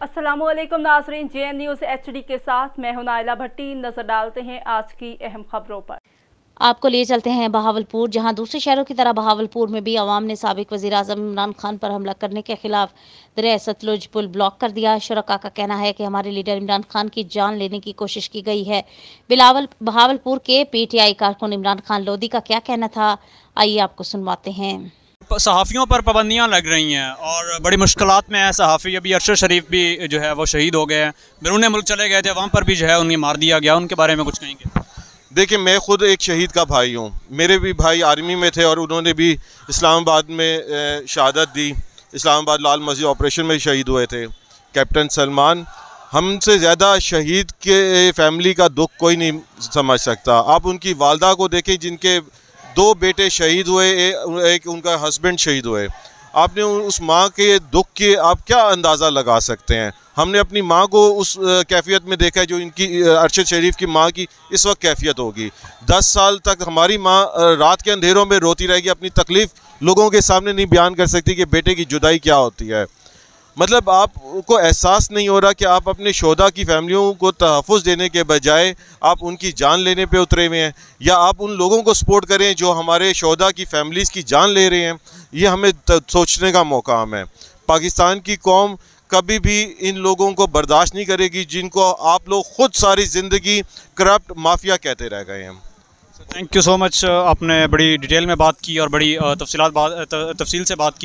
अस्सलामुअलैकुम नाज़रीन, JN news HD के साथ मैं हूं नाइला भट्टी। नजर डालते हैं आज की अहम खबरों पर। आपको ले चलते हैं बहावलपुर, जहां दूसरे शहरों की तरह बहावलपुर में भी अवाम ने साबिक वज़ीर आज़म इमरान खान पर हमला करने के खिलाफ दरिया सतलुज पुल ब्लॉक कर दिया। शुरका का कहना है कि हमारे लीडर इमरान खान की जान लेने की कोशिश की गई है। बहावलपुर के PTI कारकुन इमरान खान लोधी का क्या कहना था, आइए आपको सुनवाते हैं। सहाफ़ियों पर पाबंदियाँ लग रही हैं और बड़ी मुश्किलात में है सहाफ़ी। अभी अरशद शरीफ भी जो है वो शहीद हो गए हैं, बैरून मुल्क चले गए थे, वहाँ पर भी जो है उन्हें मार दिया गया। उनके बारे में कुछ कहेंगे? देखिए, मैं ख़ुद एक शहीद का भाई हूँ। मेरे भी भाई आर्मी में थे और उन्होंने भी इस्लामाबाद में शहादत दी। इस्लामाबाद लाल मस्जिद ऑपरेशन में शहीद हुए थे कैप्टन सलमान। हमसे ज़्यादा शहीद के फैमिली का दुख कोई नहीं समझ सकता। आप उनकी वालदा को देखें, जिनके 2 बेटे शहीद हुए, एक उनका हस्बैंड शहीद हुए। आपने उस माँ के दुख के आप क्या अंदाज़ा लगा सकते हैं? हमने अपनी माँ को उस कैफियत में देखा है जो इनकी अरशद शरीफ की माँ की इस वक्त कैफियत होगी। 10 साल तक हमारी माँ रात के अंधेरों में रोती रहेगी, अपनी तकलीफ़ लोगों के सामने नहीं बयान कर सकती कि बेटे की जुदाई क्या होती है। मतलब आपको एहसास नहीं हो रहा कि आप अपने शोधा की फैमिलियों को तहफ़्फ़ुज़ देने के बजाय आप उनकी जान लेने पे उतरे हुए हैं, या आप उन लोगों को सपोर्ट करें जो हमारे शोधा की फैमिलीज़ की जान ले रहे हैं। ये हमें सोचने का मौका है। पाकिस्तान की कौम कभी भी इन लोगों को बर्दाश्त नहीं करेगी जिनको आप लोग ख़ुद सारी ज़िंदगी करप्ट माफिया कहते रह गए हैं। Thank you so much. आपने बड़ी डिटेल में बात की और बड़ी तफसील से बात की।